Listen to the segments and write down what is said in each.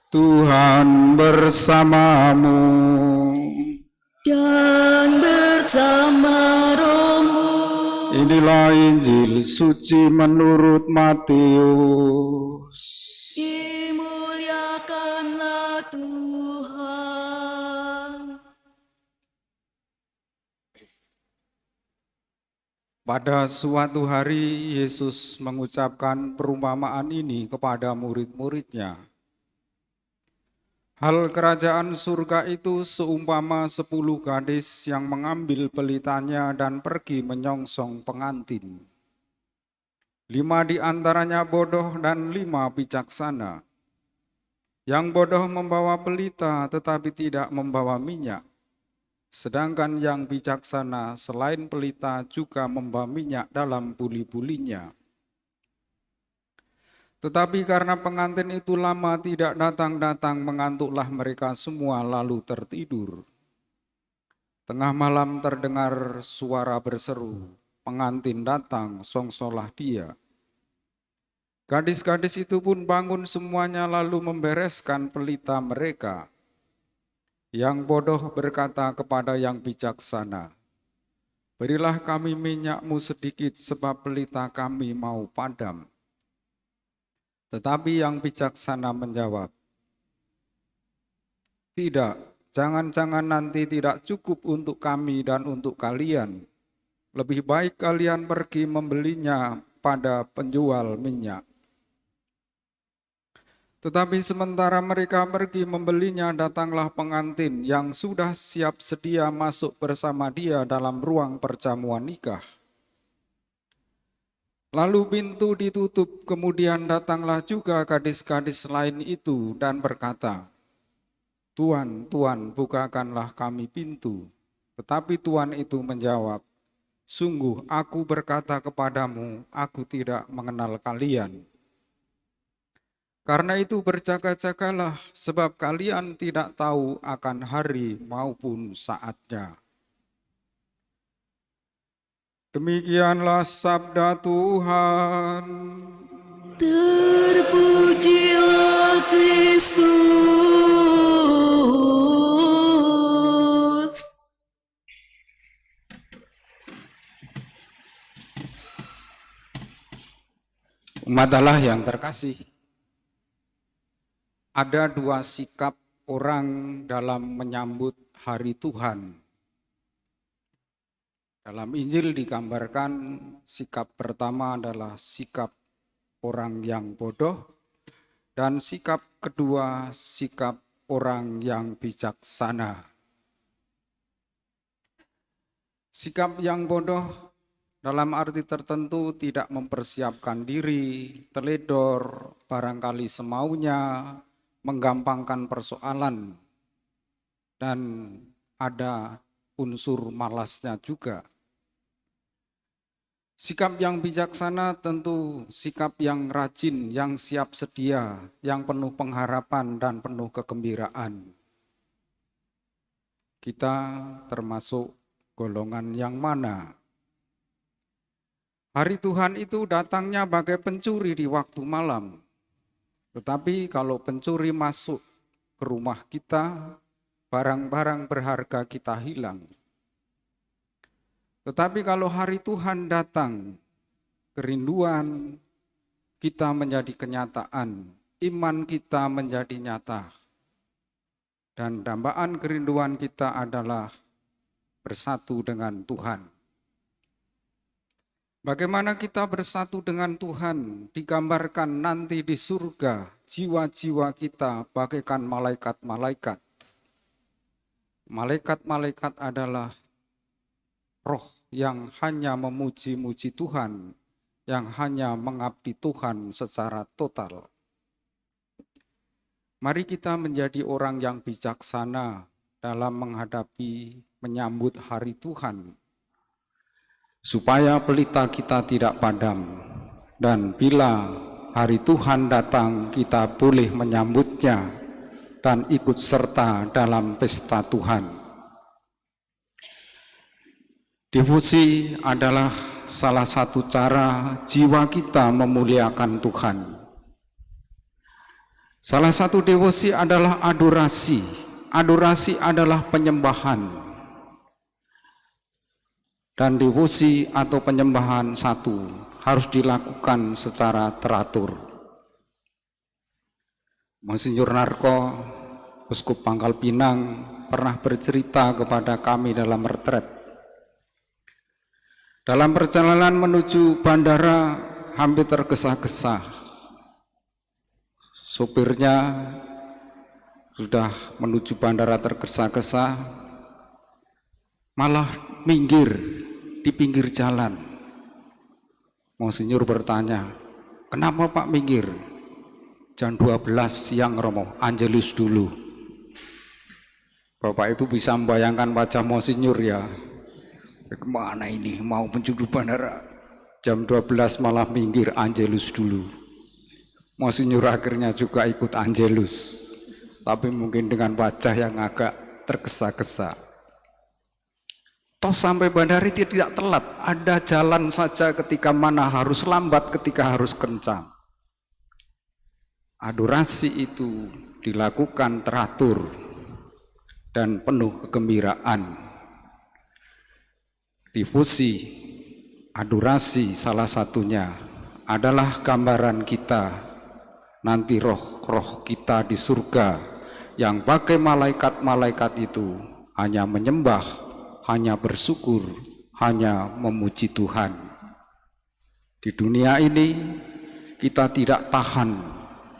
Tuhan bersamamu. Dan bersama rohmu. Inilah Injil suci menurut Matius. Dimuliakanlah Tuhan. Pada suatu hari Yesus mengucapkan perumpamaan ini kepada murid-muridnya. Hal kerajaan surga itu seumpama 10 gadis yang mengambil pelitanya dan pergi menyongsong pengantin. 5 di antaranya bodoh dan 5 bijaksana. Yang bodoh membawa pelita tetapi tidak membawa minyak. Sedangkan yang bijaksana selain pelita juga membawa minyak dalam buli-bulinya. Tetapi karena pengantin itu lama tidak datang-datang, mengantuklah mereka semua lalu tertidur. Tengah malam terdengar suara berseru, pengantin datang, songsolah dia. Gadis-gadis itu pun bangun semuanya lalu membereskan pelita mereka. Yang bodoh berkata kepada yang bijaksana, "Berilah kami minyakmu sedikit sebab pelita kami mau padam." Tetapi yang bijaksana menjawab, "Tidak, jangan-jangan nanti tidak cukup untuk kami dan untuk kalian. Lebih baik kalian pergi membelinya pada penjual minyak." Tetapi sementara mereka pergi membelinya, datanglah pengantin yang sudah siap sedia masuk bersama dia dalam ruang perjamuan nikah. Lalu pintu ditutup, kemudian datanglah juga gadis-gadis lain itu dan berkata, "Tuan, Tuan, bukakanlah kami pintu." Tetapi Tuan itu menjawab, "Sungguh aku berkata kepadamu, aku tidak mengenal kalian. Karena itu berjaga-jagalah, sebab kalian tidak tahu akan hari maupun saatnya." Demikianlah sabda Tuhan. Terpujilah Kristus. Umat Allah yang terkasih, ada 2 sikap orang dalam menyambut hari Tuhan. Dalam Injil digambarkan sikap pertama adalah sikap orang yang bodoh, dan sikap kedua sikap orang yang bijaksana. Sikap yang bodoh dalam arti tertentu tidak mempersiapkan diri, teledor, barangkali semaunya, menggampangkan persoalan, dan ada unsur malasnya juga. Sikap yang bijaksana tentu sikap yang rajin, yang siap sedia, yang penuh pengharapan dan penuh kegembiraan. Kita termasuk golongan yang mana? Hari Tuhan itu datangnya bagai pencuri di waktu malam. Tetapi kalau pencuri masuk ke rumah kita, barang-barang berharga kita hilang. Tetapi kalau hari Tuhan datang, kerinduan kita menjadi kenyataan, iman kita menjadi nyata. Dan dambaan kerinduan kita adalah bersatu dengan Tuhan. Bagaimana kita bersatu dengan Tuhan digambarkan nanti di surga, jiwa-jiwa kita bagaikan malaikat-malaikat. Malaikat-malaikat adalah roh yang hanya memuji-muji Tuhan, yang hanya mengabdi Tuhan secara total. Mari kita menjadi orang yang bijaksana dalam menyambut hari Tuhan, supaya pelita kita tidak padam, dan bila hari Tuhan datang kita boleh menyambutnya dan ikut serta dalam pesta Tuhan. Devosi adalah salah satu cara jiwa kita memuliakan Tuhan. Salah satu devosi adalah adorasi. Adorasi adalah penyembahan. Dan devosi atau penyembahan satu harus dilakukan secara teratur. Monsinyur Narko, Uskup Pangkal Pinang, pernah bercerita kepada kami dalam retret. Dalam perjalanan menuju bandara hampir tergesa-gesa. Sopirnya sudah menuju bandara tergesa-gesa, malah minggir di pinggir jalan. Monsinyur bertanya, kenapa Pak minggir? Jam 12 siang Romo, Angelus dulu. Bapak Ibu bisa membayangkan wajah Monsinyur ya. Kemana ini mau menuju bandara? Jam 12 malah minggir Angelus dulu. Monsinyur akhirnya juga ikut Angelus, tapi mungkin dengan wajah yang agak tergesa-gesa. Toh sampai bandara tidak telat, ada jalan saja ketika mana harus lambat, ketika harus kencang. Adorasi itu dilakukan teratur dan penuh kegembiraan. Devosi, adorasi salah satunya adalah gambaran kita nanti roh-roh kita di surga yang bagai malaikat-malaikat itu hanya menyembah, hanya bersyukur, hanya memuji Tuhan. Di dunia ini kita tidak tahan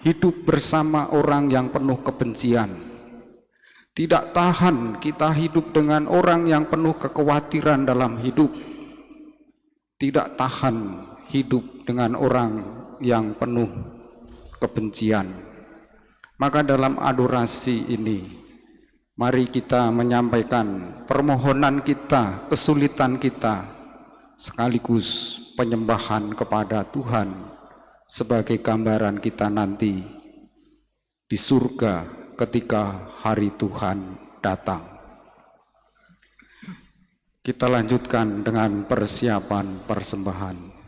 hidup bersama orang yang penuh kebencian. Tidak tahan kita hidup dengan orang yang penuh kekhawatiran dalam hidup. Tidak tahan hidup dengan orang yang penuh kebencian. Maka dalam adorasi ini, mari kita menyampaikan permohonan kita, kesulitan kita, sekaligus penyembahan kepada Tuhan sebagai gambaran kita nanti di surga ketika hari Tuhan datang. Kita lanjutkan dengan persiapan persembahan.